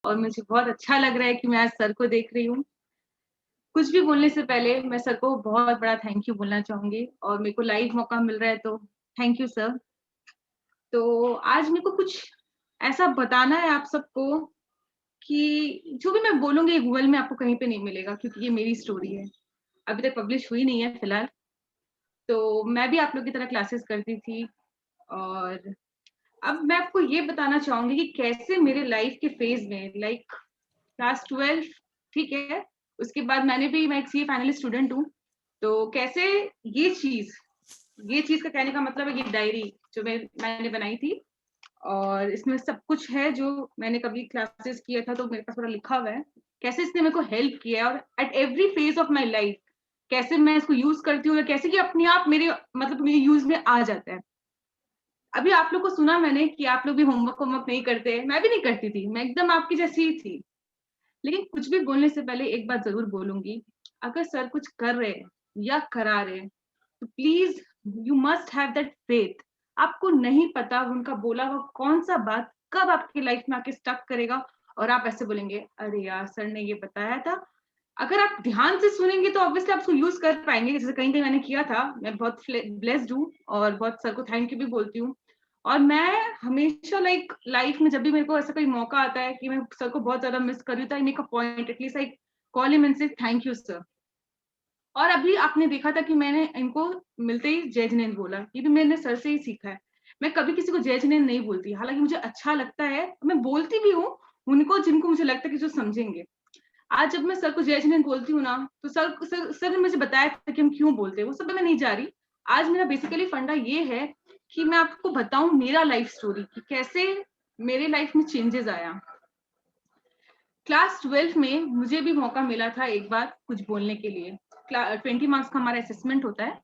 और मुझे बहुत अच्छा लग रहा है कि मैं आज सर को देख रही हूँ। कुछ भी बोलने से पहले मैं सर को बहुत बड़ा थैंक यू बोलना चाहूँगी और मेरे को लाइव मौका मिल रहा है तो थैंक यू सर। तो आज मेरे को कुछ ऐसा बताना है आप सबको कि जो भी मैं बोलूँगी गूगल में आपको कहीं पे नहीं मिलेगा क्योंकि ये मेरी स्टोरी है। अभी तक पब्लिश हुई नहीं है फिलहाल। तो मैं भी आप लोग की तरह क्लासेस करती थी और अब मैं आपको ये बताना चाहूँगी कि कैसे मेरे लाइफ के फेज़ में लाइक क्लास 12 ठीक है, उसके बाद मैं एक सीए फाइनल स्टूडेंट हूँ, तो कैसे ये चीज़ ये चीज़ का कहने का मतलब है ये डायरी जो मैंने बनाई थी और इसमें सब कुछ है जो मैंने कभी क्लासेस किया था तो मेरे पास पूरा लिखा हुआ है। कैसे इसने मेरे को हेल्प किया है और at every phase of my life कैसे मैं इसको यूज़ करती हूँ या कैसे कि अपने आप मेरे यूज़ में आ जाता है। अभी आप लोग को सुना मैंने कि आप लोग भी होमवर्क नहीं करते, मैं भी नहीं करती थी, मैं एकदम आपकी जैसी ही थी। लेकिन कुछ भी बोलने से पहले एक बात ज़रूर बोलूँगी, अगर सर कुछ कर रहे हैं या करा रहे हैं, तो please you must have that faith. आपको नहीं पता उनका बोला हुआ कौन-सा बात कब आपकी लाइफ में आके स्टक करेगा और आप ऐसे बोलेंगे, "अरे यार! सर ने ये बताया था।" अगर आप ध्यान से सुनेंगे तो ऑब्वियसली आप उसको यूज़ कर पाएँगे, जैसे कहीं-कहीं मैंने किया था। मैं बहुत ब्लेस्ड हूँ और बहुत सर को थैंक यू भी बोलती हूँ। और मैं हमेशा लाइक लाइफ में जब भी मेरे को ऐसा कोई मौका आता है कि मैं सर को बहुत ज़्यादा मिस कर रही हूँ, तो I make a point at least I call him and से थैंक यू सर। और अभी आपने देखा था कि मैंने इनको मिलते ही जय जिनेंद्र बोला, ये भी मैंने सर से ही सीखा है। मैं कभी किसी को जय जिनेंद्र नहीं बोलती, हालाँकि मुझे अच्छा लगता है, मैं बोलती भी हूँ उनको जिनको मुझे लगता है कि जो समझेंगे। आज जब मैं सर को जय जिनेंद्र बोलती हूँ ना, तो सर ने मुझे बताया था कि हम क्यों बोलते हैं, वो सब पे मैं नहीं जा रही। आज मेरा बेसिकली फंडा ये है कि मैं आपको बताऊँ मेरा लाइफ स्टोरी कि कैसे मेरे लाइफ में चेंजेस आया। क्लास 12 में मुझे भी मौका मिला था एक बार कुछ बोलने के लिए। 20 मार्क्स का हमारा असेसमेंट होता है,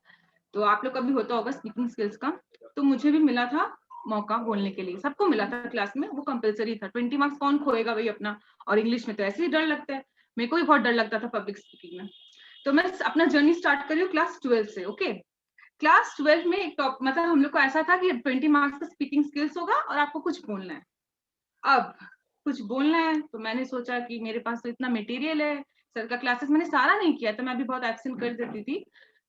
तो आप लोग का भी होता होगा स्पीकिंग स्किल्स का। तो मुझे भी मिला था मौका बोलने के लिए, सबको मिला था क्लास में, वो कंपल्सरी था। 20 मार्क्स कौन खोएगा भाई अपना, और इंग्लिश में तो ऐसे ही डर लगता है। मेरे को भी बहुत डर लगता था पब्लिक स्पीकिंग में। तो मैं अपना जर्नी स्टार्ट कर रही हूँ क्लास 12 से, ओके। क्लास 12 में एक टॉप मतलब हम लोग को ऐसा था कि 20 मार्क्स का स्पीकिंग स्किल्स होगा और आपको कुछ बोलना है। अब कुछ बोलना है तो मैंने सोचा कि मेरे पास तो इतना मटेरियल है, सर का क्लासेस मैंने सारा नहीं किया था, मैं भी बहुत एब्सेंट कर देती थी।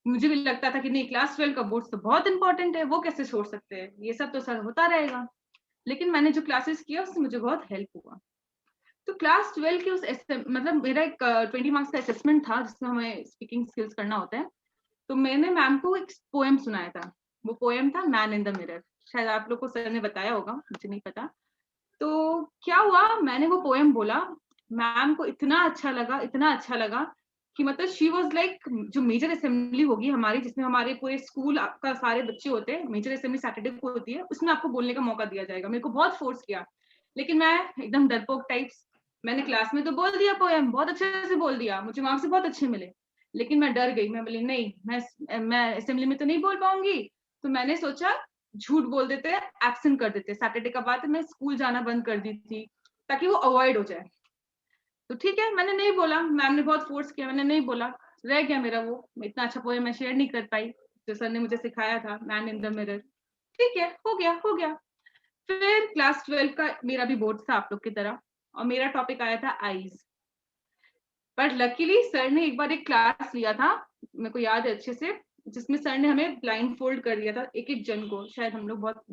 मुझे भी लगता था कि नहीं, क्लास 12 का बोर्ड्स तो बहुत इंपॉर्टेंट है, वो कैसे छोड़ सकते हैं, ये सब तो सर होता रहेगा। लेकिन मैंने जो क्लासेस किया उससे मुझे बहुत हेल्प हुआ। तो क्लास 12 के मतलब मेरा एक 20 मार्क्स का असेसमेंट था जिसमें हमें स्पीकिंग स्किल्स करना होता है। तो मैंने मैम को एक पोएम सुनाया था। वो पोएम था मैन इन द मिरर। शायद आप लोग को सर ने बताया होगा, मुझे नहीं पता। तो क्या हुआ, मैंने वो पोएम बोला, मैम को इतना अच्छा लगा कि मतलब शी वाज़ लाइक जो मेजर असेंबली होगी हमारी, जिसमें हमारे पूरे स्कूल का सारे बच्चे होते हैं, मेजर असेंबली सैटरडे को होती है, उसमें आपको बोलने का मौका दिया जाएगा। मेरे को बहुत फोर्स किया, लेकिन मैं एकदम डरपोक टाइप्स, मैंने क्लास में तो बोल दिया पोएम, बहुत अच्छे से बोल दिया, मुझे मार्क्स भी बहुत अच्छे मिले। लेकिन मैं डर गई, मैं बोली नहीं, मैं असेंबली में तो नहीं बोल पाऊँगी। तो मैंने सोचा झूठ बोल देते हैं, एब्सेंट कर देते हैं। सैटरडे का बाद मैं स्कूल जाना बंद कर दी थी, ताकि वो अवॉइड हो जाए। तो ठीक है, मैंने नहीं बोला, मैम ने बहुत फोर्स किया, मैंने नहीं बोला। रह गया मेरा वो, इतना अच्छा पोएम मैं शेयर नहीं कर पाई, जो सर ने मुझे सिखाया था, मैन इन द मिरर। ठीक है, हो गया। फिर क्लास 12 का मेरा भी बोर्ड था आप लोग की तरह और मेरा टॉपिक आया था आईज़। बट लकीली सर ने एक बार एक क्लास लिया था, मेरे को याद है अच्छे से, जिसमें सर ने हमें ब्लाइंड फोल्ड कर दिया था एक-एक जन को। शायद हम लोग बहुत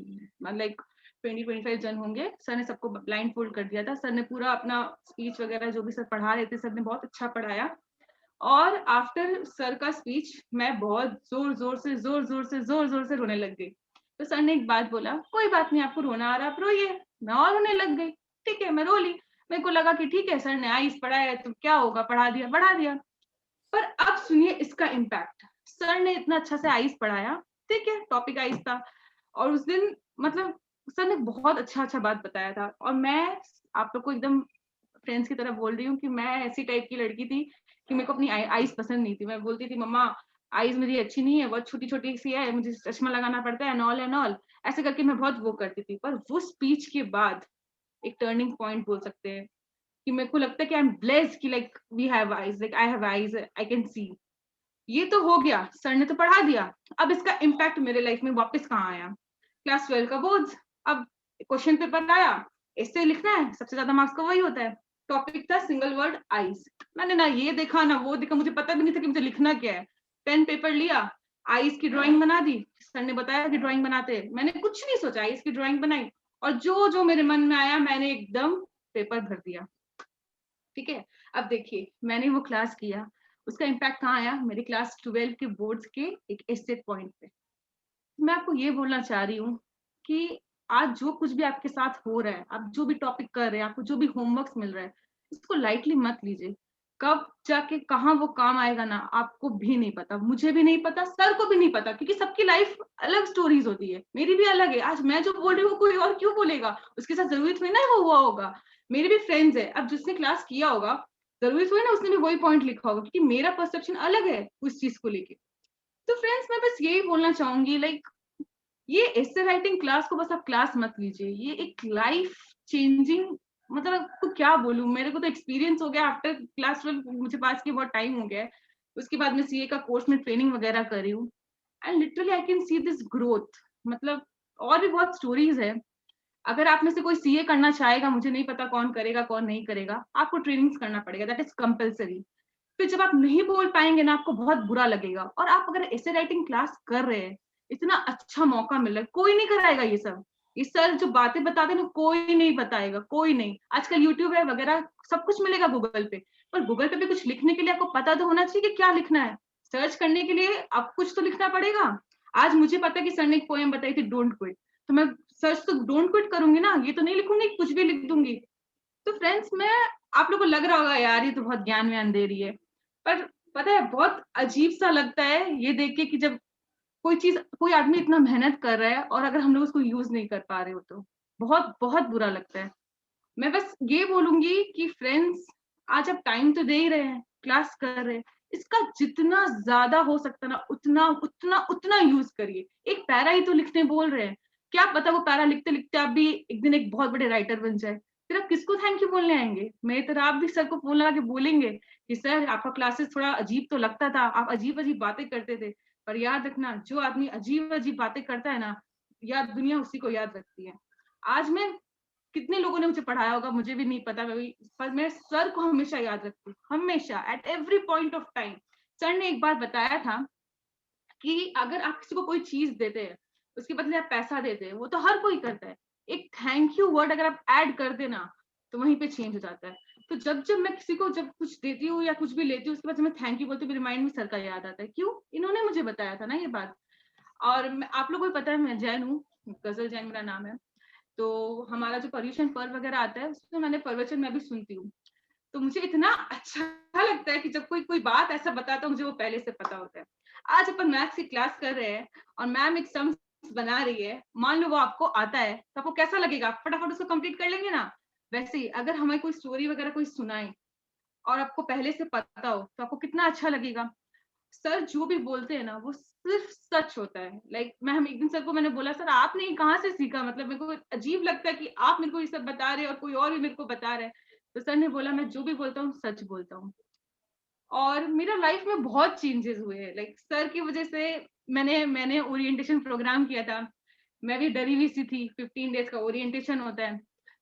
लाइक 20-25 जन होंगे। सर ने सबको ब्लाइंड फोल्ड कर दिया था। सर ने पूरा अपना स्पीच वगैरह जो भी सर पढ़ा रहे थे, सर ने बहुत अच्छा पढ़ाया। और आफ्टर सर का स्पीच मैं बहुत जोर-जोर से रोने लग गई। तो सर ने एक बात बोला, "कोई बात नहीं, आपको रोना आ रहा है, आप रोइए।" मैं और रोने लग गई। ठीक है, मैं रो ली। मेरे को लगा कि ठीक है, सर ने आइज़ पढ़ाया है तो क्या होगा, पढ़ा दिया। पर अब सुनिए इसका इम्पैक्ट। सर ने इतना अच्छा से आइज़ पढ़ाया, ठीक है, टॉपिक आइज़ था और उस दिन मतलब सर ने बहुत अच्छा-अच्छा बात बताया था और मैं आप लोग को एकदम फ्रेंड्स की तरह बोल रही हूँ कि मैं ऐसी टाइप की लड़की थी कि मेरे को अपनी आईज़ पसंद नहीं थी। मैं बोलती थी, "मम्मा, आईज़ मेरी अच्छी नहीं है, बहुत छोटी-छोटी सी है, मुझे चश्मा लगाना पड़ता है एंड ऑल।" ऐसे करके मैं बहुत वो करती थी। पर वो स्पीच के बाद एक टर्निंग पॉइंट बोल सकते हैं कि मेरे को लगता है कि आई एम ब्लेस्ड कि like we have eyes, like I have eyes, I can see. ये तो हो गया, सर ने तो पढ़ा दिया। अब इसका इम्पैक्ट मेरे लाइफ में वापस कहाँ आया? क्लास 12 का बोर्ड्स। अब क्वेश्चन पेपर आया, एस्से लिखना है, सबसे ज़्यादा मार्क्स का वही होता है। टॉपिक था सिंगल वर्ड आइज। मैंने ना ये देखा ना वो देखा, मुझे पता भी नहीं था कि मुझे लिखना क्या है। पेन पेपर लिया, आइज की ड्राइंग बना दी। सर ने बताया कि ड्राइंग बनाते हैं, मैंने कुछ नहीं सोचा, आइज की ड्राइंग बनाई और जो जो मेरे मन में आया मैंने एकदम पेपर भर दिया। ठीक है, अब देखिए मैंने वो क्लास किया, उसका इम्पैक्ट कहाँ आया, मेरी क्लास 12 के बोर्ड्स के एक एस्से पॉइंट पे। मैं आपको ये बोलना चाह रही हूँ कि आज जो कुछ भी आपके साथ हो रहा है, आप जो भी टॉपिक कर रहे हैं, आपको जो भी होमवर्क मिल रहा है, इसको लाइटली मत लीजिए। कब जाके कहाँ वो काम आएगा ना, आपको भी नहीं पता, मुझे भी नहीं पता, सर को भी नहीं पता, क्योंकि सबकी लाइफ अलग स्टोरीज होती है, मेरी भी अलग है। आज मैं जो बोल रही हूँ कोई और क्यों बोलेगा, उसके साथ जरूरी थोड़ी ना वो हुआ होगा। मेरे भी फ्रेंड्स है, अब जिसने क्लास किया होगा जरूरी थोड़ी ना उसने भी वही पॉइंट लिखा होगा, क्योंकि मेरा परसेप्शन अलग है उस चीज को लेके। तो फ्रेंड्स मैं बस यही बोलना चाहूंगी, लाइक ये एस्से राइटिंग क्लास को बस आप क्लास मत लीजिए, ये एक लाइफ चेंजिंग, मतलब आपको क्या बोलूं, मेरे को तो एक्सपीरियंस हो गया आफ्टर क्लास 12, मुझे पास किए बहुत टाइम हो गया है। उसके बाद मैं सीए का कोर्स में ट्रेनिंग वगैरह कर रही हूँ, and literally I can see this growth. मतलब और भी बहुत स्टोरीज है। अगर आप में से कोई सीए करना चाहेगा, मुझे नहीं पता कौन करेगा कौन नहीं करेगा, आपको ट्रेनिंग्स करना पड़ेगा, दैट इज कंपलसरी। फिर जब आप नहीं बोल पाएंगे ना, आपको बहुत बुरा लगेगा। और आप अगर ऐसे राइटिंग क्लास कर रहे हैं, इतना अच्छा मौका मिल रहा है, कोई नहीं कराएगा ये सब। ये सर जो बातें बताते हैं ना, कोई नहीं बताएगा, कोई नहीं। आजकल यूट्यूब है वगैरह, सब कुछ मिलेगा गूगल पे, पर गूगल पे भी कुछ लिखने के लिए आपको पता तो होना चाहिए कि क्या लिखना है। सर्च करने के लिए आप कुछ तो लिखना पड़ेगा। आज मुझे पता है कि सर ने एक पोएम बताई थी, डोंट क्विट, तो मैं सर्च तो डोंट क्विट करूंगी ना, ये तो नहीं लिखूंगी कुछ भी लिख दूंगी। तो फ्रेंड्स मैं, आप लोगों को लग रहा होगा यार ये तो बहुत ज्ञान व्यान दे रही है, पर पता है बहुत अजीब सा लगता है ये देख के कि जब कोई चीज, कोई आदमी इतना मेहनत कर रहा है और अगर हम लोग उसको यूज नहीं कर पा रहे हो तो बहुत बहुत बुरा लगता है। मैं बस ये बोलूंगी कि फ्रेंड्स, आज आप टाइम तो दे ही रहे हैं, क्लास कर रहे हैं, इसका जितना ज्यादा हो सकता है ना उतना उतना उतना यूज करिए। एक पैरा ही तो लिखने बोल रहे हैं, क्या पता वो पैरा लिखते लिखते आप भी एक दिन एक बहुत बड़े राइटर बन जाए। फिर आप किसको थैंक यू बोलने आएंगे? मेरी तरह आप भी सर को फोन लगा के बोलेंगे कि सर आपका क्लासेस थोड़ा अजीब तो लगता था, आप अजीब अजीब बातें करते थे, पर याद रखना जो आदमी अजीब अजीब बातें करता है ना, याद दुनिया उसी को याद रखती है। आज मैं, कितने लोगों ने मुझे पढ़ाया होगा मुझे भी नहीं पता, पर मैं सर को हमेशा याद रखती हूँ, हमेशा, at every point of time. Sir ने एक बार बताया था कि अगर आप किसी को कोई चीज देते हैं, उसके बदले आप पैसा देते हैं, वो तो हर कोई करता है, एक थैंक यू वर्ड अगर आप ऐड कर देना तो वहीं पे चेंज हो जाता है। तो जब जब मैं किसी को जब कुछ देती हूँ या कुछ भी लेती हूँ, उसके बाद जब मैं थैंक यू बोलती हूँ, मेरे माइंड में सर का याद आता है, क्यों, इन्होंने मुझे बताया था ना ये बात। और आप लोगों को पता है मैं जैन हूँ, गजल जैन मेरा नाम है। तो हमारा जो पर्यूषण पर्व वगैरह आता है उसमें मैंने प्रवचन मैं भी सुनती हूँ। तो मुझे इतना अच्छा लगता है कि जब कोई कोई बात ऐसा बताता है, मुझे वो पहले से पता होता है। आज अपन मैथ्स की क्लास कर रहे हैं और मैम एक सम्स बना रही है, मान लो वो आपको आता है, तो आपको कैसा लगेगा, आप फटाफट उसको कंप्लीट कर लेंगे ना। वैसे ही अगर हमें कोई स्टोरी वगैरह कोई सुनाए और आपको पहले से पता हो तो आपको कितना अच्छा लगेगा। सर जो भी बोलते हैं ना वो सिर्फ सच होता है। मैं हम एक दिन सर को मैंने बोला, सर आपने ये कहाँ से सीखा, मतलब मेरे को अजीब लगता है कि आप मेरे को ये सब बता रहे हैं और कोई और भी मेरे को बता रहा है। तो सर ने बोला, मैं जो भी बोलता हूँ सच बोलता हूँ। और मेरा लाइफ में बहुत चेंजेस हुए हैं, सर की वजह से। मैंने मैंने ओरिएंटेशन प्रोग्राम किया था, मैं भी डरी हुई सी थी, 15 डेज का ओरिएंटेशन होता है।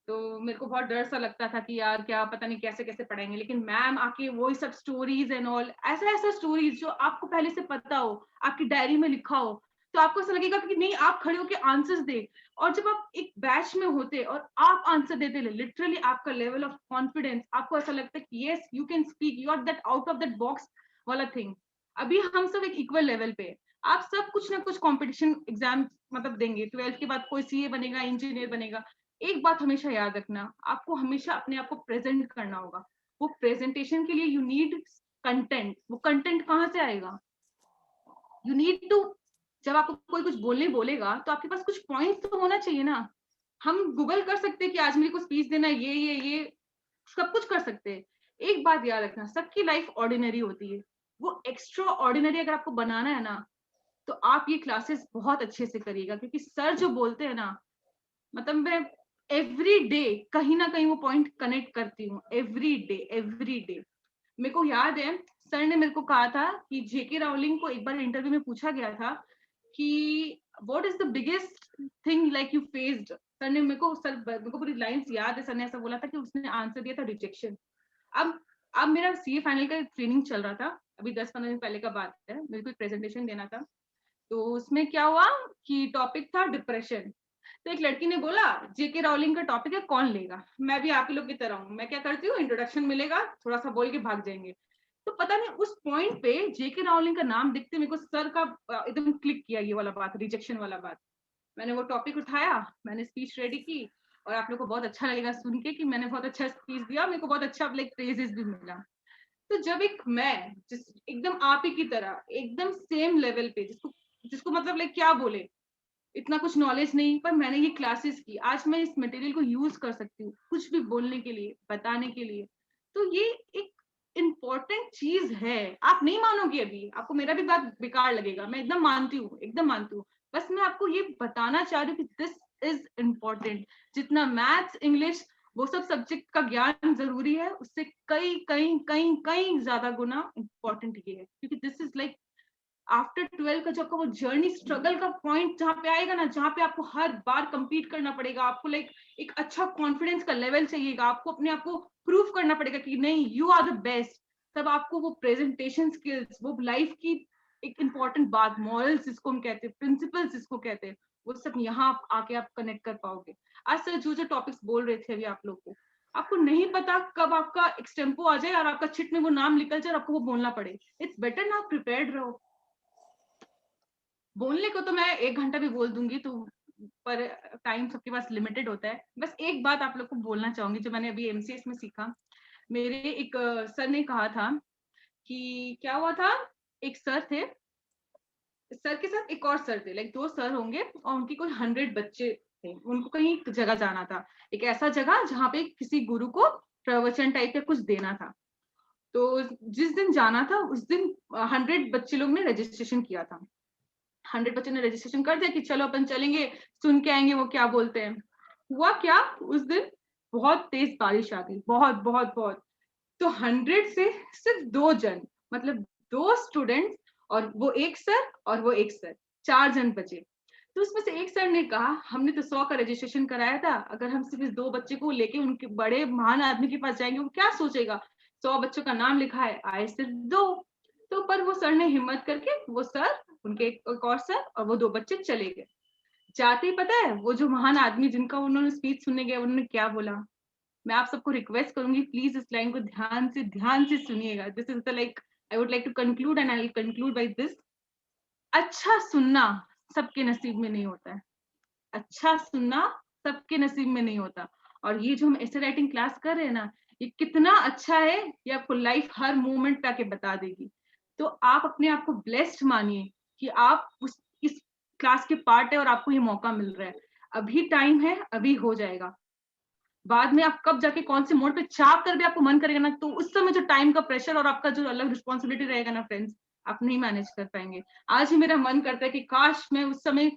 तो मेरे को बहुत डर सा लगता था कि यार क्या पता नहीं कैसे कैसे पढ़ाएंगे, लेकिन मैम आके वही सब स्टोरीज एंड ऑल, ऐसा ऐसा स्टोरीज जो आपको पहले से पता हो, आपकी डायरी में लिखा हो, तो आपको ऐसा लगेगा कि नहीं, आप खड़े होकर आंसर्स दे। और जब आप एक बैच में होते और आप आंसर देते, लिटरली आपका लेवल ऑफ कॉन्फिडेंस, आपको ऐसा लगता है कि yes you can speak, you are that out of that box वाला थिंग। अभी हम सब एक इक्वल लेवल पे, आप सब कुछ ना कुछ कंपटीशन एग्जाम मतलब देंगे, 12th के बाद कोई सीए बनेगा, इंजीनियर बनेगा। एक बात हमेशा याद रखना, आपको हमेशा अपने आप को प्रेजेंट करना होगा। वो प्रेजेंटेशन के लिए यू नीड कंटेंट। वो कंटेंट कहाँ से आएगा? यू नीड टू, जब आपको कोई कुछ बोलने बोलेगा तो आपके पास कुछ पॉइंट्स तो होना चाहिए ना। हम गूगल कर सकते हैं कि आज मेरे को स्पीच देना है, ये सब कुछ कर सकते हैं। एक बात याद रखना, सबकी लाइफ ऑर्डिनरी होती है, वो एक्स्ट्रा ऑर्डिनरी अगर आपको बनाना है ना, तो आप ये क्लासेस बहुत अच्छे से करिएगा, क्योंकि सर जो बोलते हैं ना, मतलब मैं एवरी डे कहीं ना कहीं वो पॉइंट कनेक्ट करती हूँ, एवरी डे एवरी डे। मेरे को याद है सर ने मेरे को कहा था कि जेके रावलिंग को एक बार इंटरव्यू में पूछा गया था कि what is the biggest thing like you faced, sir ने मेरे को पूरी लाइंस याद है, सर ने ऐसा बोला था कि उसने आंसर दिया था रिजेक्शन। अब मेरा सीए फाइनल का ट्रेनिंग चल रहा था, अभी 10-15 दिन पहले का बात है, मेरे को एक प्रेजेंटेशन देना था। तो उसमें क्या हुआ कि टॉपिक था डिप्रेशन। तो एक लड़की ने बोला जेके राउलिंग का टॉपिक है, कौन लेगा? मैं भी आप ही लोग की तरह हूँ, मैं क्या करती हूँ, इंट्रोडक्शन मिलेगा, थोड़ा सा बोल के भाग जाएंगे। तो पता नहीं उस पॉइंट पे जेके राउलिंग का नाम दिखते मेरे को सर का एकदम क्लिक किया, ये वाला बात, रिजेक्शन वाला बात। मैंने वो टॉपिक उठाया, मैंने स्पीच रेडी की, और आप लोग को बहुत अच्छा लगेगा सुन के कि मैंने बहुत अच्छा स्पीच दिया, मेरे को बहुत अच्छा लाइक प्रेजेस भी मिला। तो जब एक मैं जिस एकदम आप ही की तरह एकदम सेम लेवल पे, जिसको जिसको मतलब लाइक क्या बोले, इतना कुछ नॉलेज नहीं, पर मैंने ये क्लासेस की, आज मैं इस मटेरियल को यूज कर सकती हूँ कुछ भी बोलने के लिए, बताने के लिए। तो ये एक इम्पोर्टेंट चीज है। आप नहीं मानोगे, अभी आपको मेरा भी बात बेकार लगेगा, मैं एकदम मानती हूँ, एकदम मानती हूँ। बस मैं आपको ये बताना चाह रही हूँ कि दिस इज इम्पोर्टेंट। जितना मैथ्स, इंग्लिश, वो सब सब्जेक्ट का ज्ञान जरूरी है, उससे कई कई कई कई ज्यादा गुना इम्पोर्टेंट ये है, क्योंकि दिस इज लाइक आफ्टर 12 का जो आपका वो जर्नी स्ट्रगल का पॉइंट जहाँ पे आएगा ना, जहाँ पे आपको हर बार compete करना पड़ेगा, आपको लाइक एक अच्छा कॉन्फिडेंस का लेवल चाहिएगा, आपको अपने आप को प्रूव करना पड़ेगा कि नहीं यू आर द बेस्ट। तब आपको वो प्रेजेंटेशन स्किल्स, वो लाइफ की एक इंपॉर्टेंट बात, मॉरल्स जिसको हम कहते हैं, प्रिंसिपल्स जिसको कहते हैं, वो सब यहाँ आप आके आप कनेक्ट कर पाओगे। आज सर जो टॉपिक्स बोल रहे थे अभी आप लोग को, आपको नहीं पता कब आपका एक्सटेम्पो आ जाए और आपका छिट में वो नाम निकल जाए और आपको वो बोलना पड़े। इट्स बेटर ना प्रिपेयर्ड रहो। बोलने को तो मैं 1 घंटा भी बोल दूंगी, तो पर टाइम सबके पास लिमिटेड होता है। बस एक बात आप लोग को बोलना चाहूंगी जो मैंने अभी एमसीएस में सीखा। मेरे एक सर ने कहा था कि क्या हुआ था, एक सर थे, सर के साथ एक और सर थे, लाइक 2 सर होंगे और उनकी कोई 100 बच्चे थे, उनको कहीं एक जगह जाना था, एक ऐसा जगह जहाँ पे किसी गुरु को प्रवचन टाइप का कुछ देना था। तो जिस दिन जाना था उस दिन 100 बच्चे लोग ने रजिस्ट्रेशन किया था। 100 बच्चों ने रजिस्ट्रेशन कर दिया कि चलो अपन चलेंगे, सुन के आएंगे वो क्या बोलते हैं। हुआ क्या, उस दिन बहुत तेज बारिश आ गई, बहुत बहुत बहुत। तो 100 से सिर्फ 2 जन, मतलब 2 स्टूडेंट्स और वो एक सर और वो एक सर, 4 जन बचे। तो उसमें से एक सर ने कहा हमने तो 100 का रजिस्ट्रेशन कराया था, अगर हम सिर्फ इस 2 बच्चे को लेके उनके बड़े महान आदमी के पास जाएंगे वो क्या सोचेगा, 100 बच्चों का नाम लिखा है, आए सिर्फ 2। तो पर वो सर ने हिम्मत करके, वो सर, उनके एक और सर और वो 2 बच्चे चले गए। जाते ही पता है वो जो महान आदमी जिनका उन्होंने स्पीच सुनने गए, उन्होंने क्या बोला? मैं आप सबको रिक्वेस्ट करूंगी प्लीज इस लाइन को ध्यान से सुनिएगा। This is the like I would like to conclude and I will conclude by this. अच्छा सुनना सबके नसीब में नहीं होता है, अच्छा सुनना सबके नसीब में नहीं होता। और ये जो हम ऐसे राइटिंग क्लास कर रहे हैं ना, ये कितना अच्छा है, ये आपको लाइफ हर मोमेंट पे आके बता देगी। तो आप अपने आप को ब्लेस्ड मानिए कि आप इस क्लास के पार्ट है और आपको ये मौका मिल रहा है। अभी टाइम है, अभी हो जाएगा। बाद में आप कब जाके कौन से मोड पे चाप कर भी आपको मन करेगा ना, तो उस समय जो टाइम का प्रेशर और आपका जो अलग रिस्पॉन्सिबिलिटी रहेगा ना फ्रेंड्स, आप नहीं मैनेज कर पाएंगे। आज ही मेरा मन करता है कि काश मैं उस समय,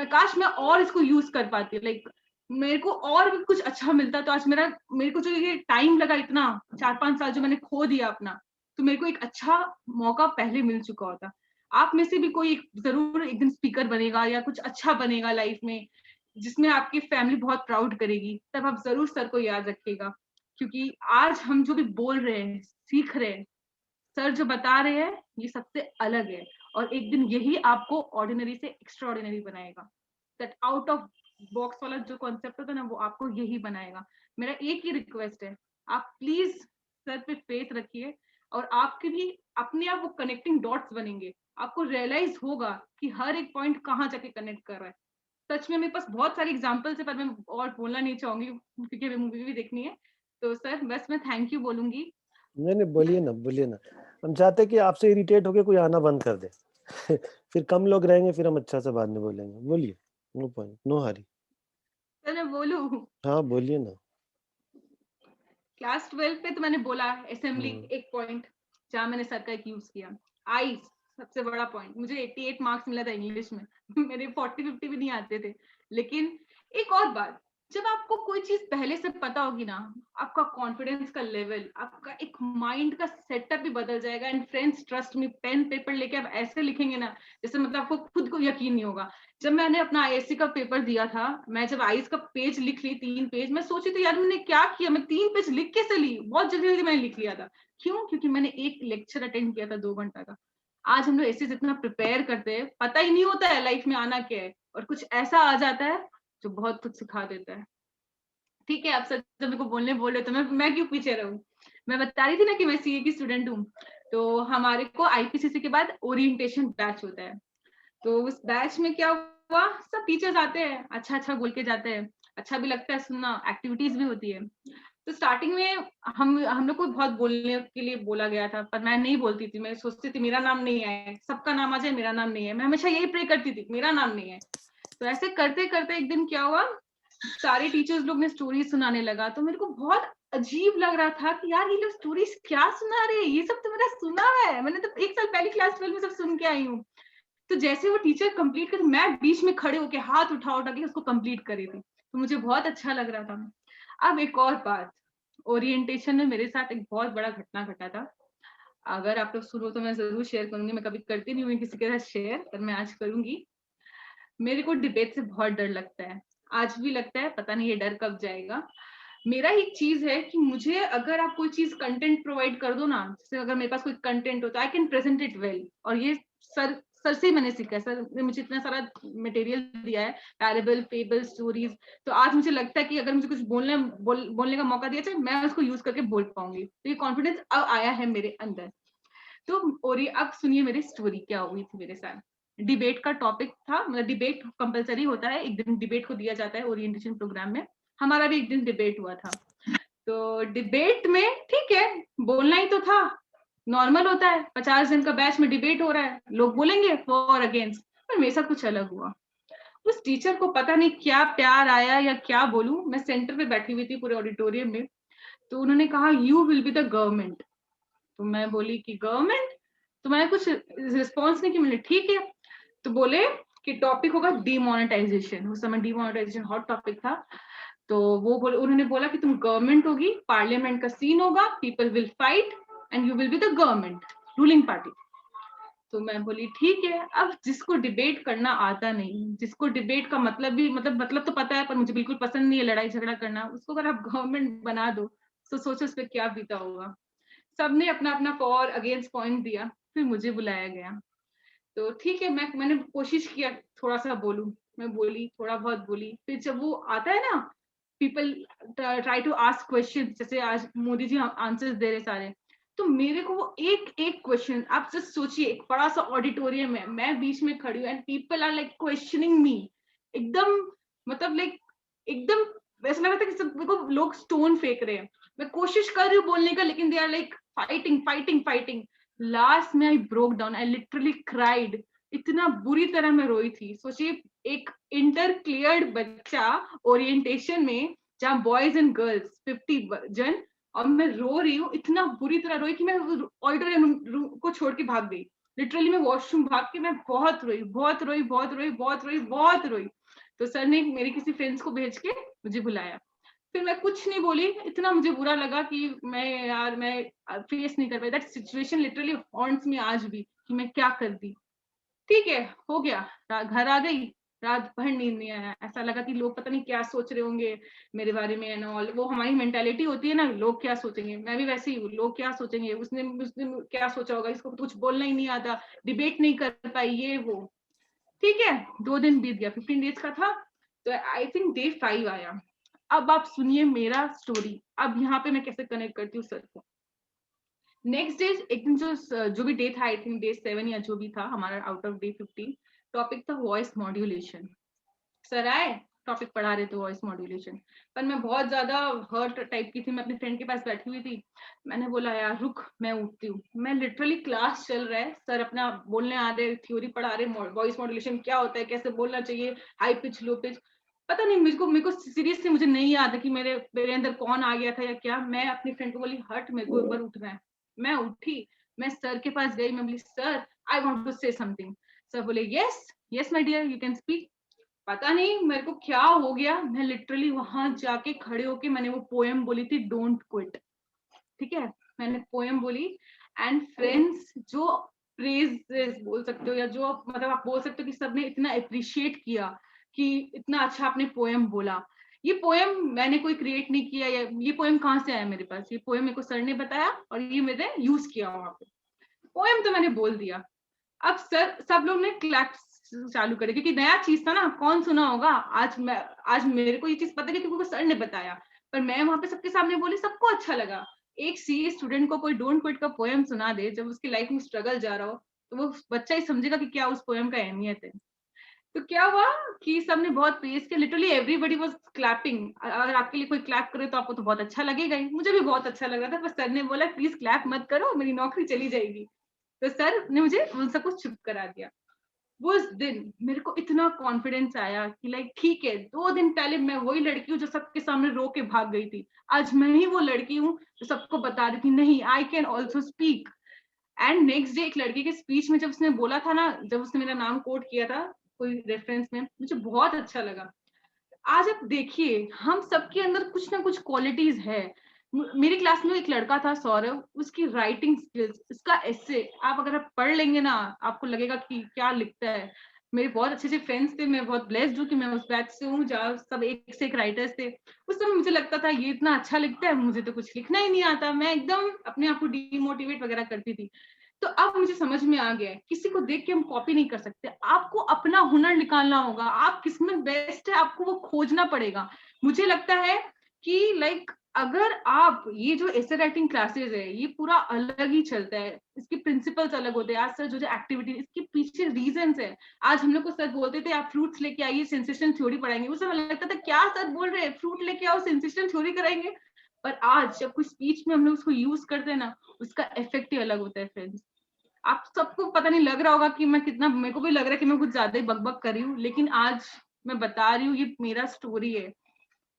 काश मैं और इसको यूज कर पाती, लाइक मेरे को और भी कुछ अच्छा मिलता। तो आज मेरे को जो ये टाइम लगा, इतना 4-5 साल जो मैंने खो दिया अपना, तो मेरे को एक अच्छा मौका पहले मिल चुका होता। आप में से भी कोई जरूर एक दिन स्पीकर बनेगा या कुछ अच्छा बनेगा लाइफ में, जिसमें आपकी फैमिली बहुत प्राउड करेगी, तब आप जरूर सर को याद रखिएगा। क्योंकि आज हम जो भी बोल रहे हैं, सीख रहे हैं, सर जो बता रहे हैं, ये सबसे अलग है। और एक दिन यही आपको ऑर्डिनरी से एक्स्ट्रा ऑर्डिनरी बनाएगा। दैट आउट ऑफ बॉक्स वाला जो कॉन्सेप्ट होता है ना, वो आपको यही बनाएगा। मेरा एक ही रिक्वेस्ट है, आप प्लीज सर पे फेथ रखिए, और आपके भी अपने आप वो कनेक्टिंग डॉट्स बनेंगे। आपको रियलाइज होगा कि हर एक पॉइंट कहाँ जाके कनेक्ट कर रहा है। सच में मेरे पास बहुत सारे एग्जाम्पल्स है, पर मैं और बोलना नहीं चाहूंगी क्योंकि अभी मूवी भी देखनी है। तो सर बस मैं थैंक यू बोलूंगी। नहीं, बोलिए ना, बोलिए ना। हम चाहते हैं कि आपसे इरिटेट होके कोई आना बंद कर दे। फिर कम लोग रहेंगे, फिर हम अच्छा से बाद में बोलेंगे। बोलिए, no point, no hurry. Sir मैं बोलूं? हाँ, बोलिए ना। क्लास 12 पे तो मैंने बोला असेंबली, एक पॉइंट जहां मैंने सर का एक यूज किया। आई सबसे बड़ा पॉइंट, मुझे 88 मार्क्स मिला था इंग्लिश में। मेरे 40-50 भी नहीं आते थे। लेकिन एक और बात, जब आपको कोई चीज पहले से पता होगी ना, आपका कॉन्फिडेंस का लेवल, आपका एक माइंड का सेटअप भी बदल जाएगा। And friends trust me, pen paper लेके आप ऐसे लिखेंगे ना जैसे मतलब आपको खुद को यकीन नहीं होगा। जब मैंने अपना आईएससी का पेपर दिया था, मैं जब आईएस का पेज लिख ली 3 पेज, मैं सोची थी यार मैंने क्या किया, मैं 3 पेज लिख कैसे ली, बहुत जल्दी जल्दी मैंने लिख लिया था। क्यों? क्योंकि मैंने एक लेक्चर अटेंड किया था 2 घंटा का। आज हम लोग ऐसे जितना प्रिपेयर करते हैं, पता ही नहीं होता है लाइफ में आना क्या है, और कुछ ऐसा आ जाता है जो बहुत कुछ सिखा देता है। ठीक है, आप सच जब मेरे को बोलने बोले तो मैं क्यों पीछे रहूं। मैं बता रही थी ना कि मैं सीए की स्टूडेंट हूँ। तो हमारे को आईपीसीसी के बाद ओरिएंटेशन बैच होता है। तो उस बैच में क्या हुआ, सब टीचर्स आते हैं, अच्छा अच्छा बोल के जाते हैं, अच्छा भी लगता है सुनना, एक्टिविटीज भी होती है। तो स्टार्टिंग में हम लोग को बहुत बोलने के लिए बोला गया था, पर मैं नहीं बोलती थी। मैं सोचती थी मेरा नाम नहीं आए, सबका नाम आ जाए, मेरा नाम नहीं है। मैं हमेशा यही प्रे करती थी मेरा नाम नहीं है। तो ऐसे करते करते एक दिन क्या हुआ, सारे टीचर्स लोग ने स्टोरी सुनाने लगा, तो मेरे को बहुत अजीब लग रहा था कि यार ये लोग स्टोरीज क्या सुना रहे हैं, ये सब तो मेरा सुना है, मैंने तो 1 साल पहले क्लास 12 में सब सुन के आई हूँ। तो जैसे वो टीचर कंप्लीट कर, मैं बीच में खड़े होके हाथ उठा उठा के उसको कंप्लीट करी थी, तो मुझे बहुत अच्छा लग रहा था। अब एक और बात, ओरिएंटेशन में मेरे साथ एक बहुत बड़ा घटना घटा था। अगर आप लोग सुनो तो मैं जरूर शेयर करूंगी, मैं कभी करती नहीं हूँ किसी के साथ शेयर, पर मैं आज करूंगी। मेरे को डिबेट से बहुत डर लगता है, आज भी लगता है, पता नहीं ये डर कब जाएगा। मेरा एक चीज है कि मुझे अगर आप कोई चीज कंटेंट प्रोवाइड कर दो ना, जैसे अगर मेरे पास कोई कंटेंट हो तो I can present it well. और ये सर से मैंने सीखा है, सर ने मुझे इतना सारा मटेरियल दिया है, पैरेबल फेबल स्टोरीज। तो आज मुझे लगता है कि अगर मुझे कुछ बोलने का मौका दिया जाए, मैं उसको यूज करके बोल पाऊंगी। तो ये कॉन्फिडेंस अब आया है मेरे अंदर। तो और ये अब सुनिए मेरी स्टोरी क्या हुई थी मेरे साथ। डिबेट का टॉपिक था, मतलब डिबेट कंपलसरी होता है, एक दिन डिबेट को दिया जाता है ओरिएंटेशन प्रोग्राम में। हमारा भी एक दिन डिबेट हुआ था। तो डिबेट में ठीक है, बोलना ही तो था, नॉर्मल होता है, 50 जन का बैच में डिबेट हो रहा है, लोग बोलेंगे फॉर अगेंस्ट। पर मेरे साथ कुछ अलग हुआ। उस टीचर को पता नहीं क्या प्यार आया या क्या बोलूं, मैं सेंटर पे बैठी हुई थी पूरे ऑडिटोरियम में। तो उन्होंने कहा you will be the government. तो मैं बोली कि गवर्नमेंट। तो मैंने कुछ रिस्पॉन्स नहीं किया, मैंने ठीक है। तो बोले कि टॉपिक होगा डीमोनेटाइजेशन, उस समय डीमोनेटाइजेशन हॉट टॉपिक था। तो वो बोले, उन्होंने बोला कि तुम गवर्नमेंट होगी, पार्लियामेंट का सीन होगा, people will fight and you will be the government, ruling party. तो मैं बोली ठीक है। अब जिसको डिबेट करना आता नहीं, जिसको डिबेट का मतलब भी मतलब तो पता है, पर मुझे बिल्कुल पसंद नहीं है लड़ाई झगड़ा करना, उसको अगर आप गवर्नमेंट बना दो तो सोचो उस पर क्या बीता होगा। सबने अपना अपना फॉर अगेंस्ट पॉइंट दिया, फिर मुझे बुलाया गया। तो ठीक है, मैंने कोशिश किया थोड़ा सा बोलूं, मैं बोली थोड़ा बहुत बोली। फिर जब वो आता है ना, people try to ask question, जैसे आज मोदी जी आंसर्स दे रहे सारे, तो मेरे को वो एक एक क्वेश्चन, आप जस्ट सोचिए एक बड़ा सा ऑडिटोरियम है, मैं बीच में खड़ी हूँ and people are like questioning me, एकदम मतलब लाइक एकदम ऐसा लग रहा था कि सब मेरे को लोग स्टोन फेंक रहे हैं। मैं कोशिश कर रही हूँ बोलने का, लेकिन they are like fighting fighting fighting. Last में I broke down, I literally cried. इतना बुरी तरह मैं रोई थी। सोचिए एक इंटर क्लियर्ड बच्चा ओरिएंटेशन में, जहाँ बॉयज एंड गर्ल्स 50 जन, और मैं रो रही हूँ, इतना बुरी तरह रोई कि मैं ऑडिटोरियम को छोड़ के भाग गई। लिटरली मैं वॉशरूम भाग के मैं बहुत रोई बहुत रोई बहुत रोई बहुत रोई बहुत रोई। तो सर ने मेरे किसी फ्रेंड्स को भेज के मुझे बुलाया। फिर मैं कुछ नहीं बोली, इतना मुझे बुरा लगा कि मैं फेस नहीं कर पाई दैट सिचुएशन, लिटरली हॉन्ट्स मी आज भी कि मैं क्या कर दी। ठीक है, हो गया, घर आ गई, रात भर नींद नहीं आया, ऐसा लगा कि लोग पता नहीं क्या सोच रहे होंगे मेरे बारे में एंड ऑल। वो हमारी मेंटालिटी होती है ना, लोग क्या सोचेंगे, मैं भी वैसे ही हूँ, लोग क्या सोचेंगे, उसने क्या सोचा होगा, इसको कुछ बोलना ही नहीं आता, डिबेट नहीं कर पाई, ये वो। ठीक है, 2 दिन बीत गया, 15 डेज का था। तो आई थिंक डे 5 आया। अब आप सुनिए मेरा स्टोरी, अब यहाँ पे मैं कैसे कनेक्ट करती हूँ सर को। नेक्स्ट डे एक दिन जो भी डे था, आई थिंक डे 7 या जो भी था हमारा आउट ऑफ डे 15, टॉपिक था वॉइस मॉड्यूलेशन। सर आए, टॉपिक पढ़ा रहे थे वॉइस मॉड्यूलेशन, पर मैं बहुत ज्यादा हर्ट टाइप की थी, मैं अपने फ्रेंड के पास बैठी हुई थी। मैंने बोला यार रुक, मैं उठती हूँ। मैं लिटरली क्लास चल रहा है, सर अपना बोलने आ रहे, थ्योरी पढ़ा रहे, वॉइस मॉड्यूलेशन क्या होता है, कैसे बोलना चाहिए, हाई पिच लो पिच, पता नहीं मेरे को सीरियसली मुझे नहीं याद है कि मेरे अंदर कौन आ गया था या क्या। मैं अपनी फ्रेंड को बोली हट, मेरे को एक बार उठना है। मैं उठी, मैं सर के पास गई, मैं बोली sir I want to say something. Sir बोले yes yes my dear you can speak. पता नहीं मेरे को क्या हो गया, मैं लिटरली वहां जाके खड़े होके मैंने वो पोएम बोली थी, डोंट क्विट। ठीक है, मैंने पोएम बोली। एंड फ्रेंड्स, जो प्रेज बोल सकते हो, या जो मतलब आप बोल सकते हो कि सबने इतना अप्रिशिएट किया कि इतना अच्छा आपने पोएम बोला। ये पोएम मैंने कोई क्रिएट नहीं किया, या ये पोएम कहाँ से आया मेरे पास, ये पोएम मेरे को सर ने बताया और ये मैंने यूज किया वहां पे। पोएम तो मैंने बोल दिया। अब सर सब लोग ने क्लैप चालू करे, क्योंकि नया चीज था ना, कौन सुना होगा। आज मेरे को ये चीज पता है क्योंकि सर ने बताया, पर मैं वहां पे सबके सामने बोली, सबको अच्छा लगा। एक सीए स्टूडेंट को कोई डोंट क्विट का पोएम सुना दे जब उसकी लाइफ में स्ट्रगल जा रहा हो, तो वो बच्चा ही समझेगा कि क्या उस पोएम का अहमियत है। तो क्या हुआ कि सबने बहुत प्रेज किया, लिटरली एवरीबडी वाज क्लैपिंग। अगर आपके लिए कोई क्लैप करे तो आपको तो बहुत अच्छा लगेगा ही, मुझे भी बहुत अच्छा लग रहा था, पर सर ने बोला प्लीज क्लैप मत करो, मेरी नौकरी चली जाएगी। तो सर ने मुझे उन सब कुछ चुप करा दिया। वो उस दिन मेरे को इतना कॉन्फिडेंस आया कि लाइक ठीक है, 2 दिन पहले मैं वही लड़की हूँ जो सबके सामने रो के भाग गई थी, आज मैं ही वो लड़की हूँ जो सबको बता रही थी नहीं, I can also speak. And next day एक लड़की के स्पीच में जब उसने बोला था ना, जब उसने मेरा नाम कोट किया था कोई रेफरेंस में, मुझे बहुत अच्छा लगा। आज आप देखिए, हम सबके अंदर कुछ ना कुछ क्वालिटीज है। मेरी क्लास में एक लड़का था सौरभ, उसकी राइटिंग स्किल्स, उसका एसे आप अगर आप पढ़ लेंगे ना, आपको लगेगा कि क्या लिखता है। मेरे बहुत अच्छे अच्छे फ्रेंड्स थे, मैं बहुत ब्लेस्ड हूँ कि मैं उस बैच से हूँ जहाँ सब एक से एक राइटर्स थे। उस समय मुझे लगता था ये इतना अच्छा लिखता है, मुझे तो कुछ लिखना ही नहीं आता, मैं एकदम अपने आप को डीमोटिवेट वगैरह करती थी। तो अब मुझे समझ में आ गया है, किसी को देख के हम कॉपी नहीं कर सकते, आपको अपना हुनर निकालना होगा, आप किसमें बेस्ट है आपको वो खोजना पड़ेगा। मुझे लगता है कि लाइक अगर आप ये जो एसे राइटिंग क्लासेस है, ये पूरा अलग ही चलता है, इसके प्रिंसिपल्स अलग होते हैं। आज सर जो एक्टिविटी, इसके पीछे रीजंस है। आज हम लोग को सर बोलते थे आप फ्रूट्स लेके आइए, सेंसेशन थ्योरी पढ़ाएंगे, उस समय लगता था क्या सर बोल रहे हैं, फ्रूट लेके आओ सेंसेशन थ्योरी कराएंगे। पर आज जब कोई स्पीच में हम लोग उसको यूज करते हैं ना, उसका इफेक्ट ही अलग होता है फ्रेंड्स। आप सबको पता नहीं लग रहा होगा कि मैं कितना, मेरे को भी लग रहा है कि मैं कुछ ज्यादा ही बकबक कर रही हूँ, लेकिन आज मैं बता रही हूँ ये मेरा स्टोरी है।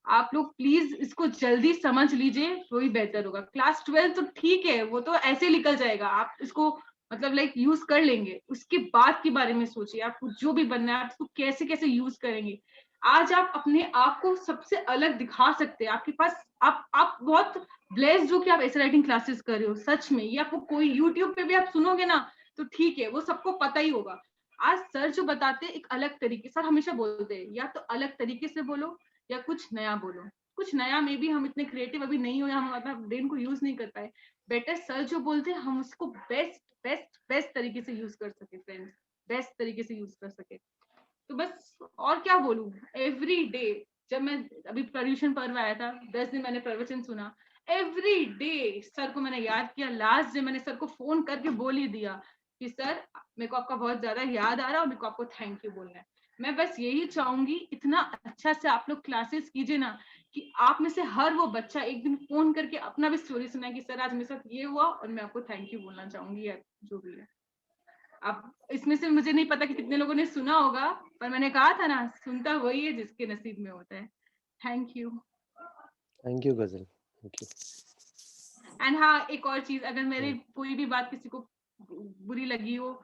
आप लोग प्लीज इसको जल्दी समझ लीजिए, तो ही बेहतर होगा। क्लास 12 तो ठीक है, वो तो ऐसे निकल जाएगा, आप इसको मतलब लाइक यूज कर लेंगे, उसके बाद के बारे में सोचिए, आपको जो भी बनना है आप इसको कैसे कैसे यूज करेंगे। आज आप अपने आप को सबसे अलग दिखा सकते हैं, आपके पास आप बहुत ब्लेस्ड हो कि आप ऐसे राइटिंग क्लासेस कर रहे हो। सच में ये आपको कोई यूट्यूब पे भी आप सुनोगे ना, तो ठीक है वो सबको पता ही होगा। आज सर जो बताते हैं एक अलग तरीके, सर हमेशा बोलते हैं या तो अलग तरीके से बोलो या कुछ नया बोलो। कुछ नया में भी हम इतने क्रिएटिव अभी नहीं हुए, हम अपना ब्रेन को यूज नहीं कर पाए। बेटर सर जो बोलते हैं हम उसको बेस्ट बेस्ट बेस्ट तरीके से यूज कर सके फ्रेंड्स, बेस्ट तरीके से यूज कर सके। तो बस और क्या बोलूं, एवरी डे जब मैं, अभी पर्यूषण पर्व आया था, 10 दिन मैंने प्रवचन सुना, एवरी डे सर को मैंने याद किया। लास्ट डे मैंने सर को फोन करके बोल ही दिया कि सर मेरे को आपका बहुत ज्यादा याद आ रहा है और मेरे को आपको थैंक यू बोलना है। मैं बस यही चाहूंगी इतना अच्छा से आप लोग क्लासेस कीजिए ना, कि आप में से हर वो बच्चा एक दिन फोन करके अपना भी स्टोरी सुनाए कि सर आज मेरे साथ ये हुआ और मैं आपको थैंक यू बोलना चाहूंगी, या जो भी है। अब इसमें से मुझे नहीं पता कि कितने लोगों ने सुना होगा, पर मैंने कहा था ना, सुनता वही है जिसके नसीब में होता है। Thank you. थैंक यू गजल, थैंक यू। एंड हाँ, एक और चीज, अगर मेरी कोई भी बात किसी को बुरी लगी हो,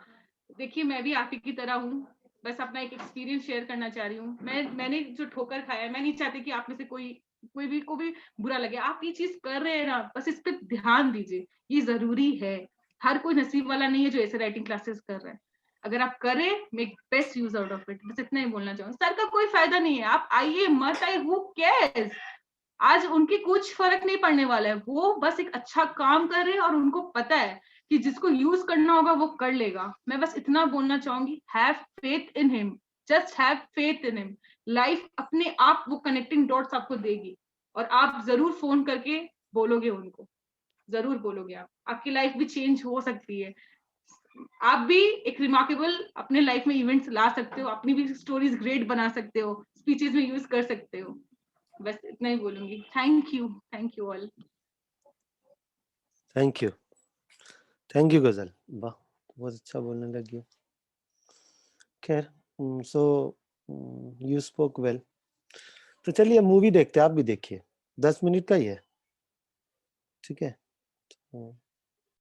देखिए मैं भी आप ही की तरह हूँ, बस अपना एक एक्सपीरियंस शेयर करना चाह रही हूँ। मैंने जो ठोकर खाया, मैं नहीं चाहती कि आप में से कोई भी को भी बुरा लगे। आप ये चीज कर रहे हैं ना, बस इस पे ध्यान दीजिए, ये जरूरी है। हर कोई नसीब वाला नहीं है जो ऐसे राइटिंग क्लासेस कर रहा है। अगर आप करें, make best use out of it, बस इतना ही बोलना चाहूंगा। सर का कोई फायदा नहीं है, आप आइए मत आइए, हु केयर्स। आज उनकी कुछ फर्क नहीं पड़ने वाला है, वो बस एक अच्छा काम कर रहे हैं और उनको पता है कि जिसको यूज करना होगा वो कर लेगा। मैं बस इतना बोलना चाहूंगी, have faith in him, just have faith in him. Life अपने आप वो कनेक्टिंग डॉट्स आपको देगी, और आप जरूर फोन करके बोलोगे उनको, जरूर बोलोगे। आप, आपकी लाइफ भी चेंज हो सकती है। आप भी एक रिमार्केबल अपने लाइफ में इवेंट्स ला सकते हो, अपनी भी स्टोरीज ग्रेट बना सकते हो, स्पीचेस में यूज कर सकते हो। बस इतना ही बोलूंगी। Thank you all. Thank you, thank you गजल, वाह बहुत अच्छा बोलने लगी। खैर, सो यू स्पोक वेल। तो चलिए मूवी देखते हैं, आप भी देखिए, 10 मिनट का ही है, ठीक है।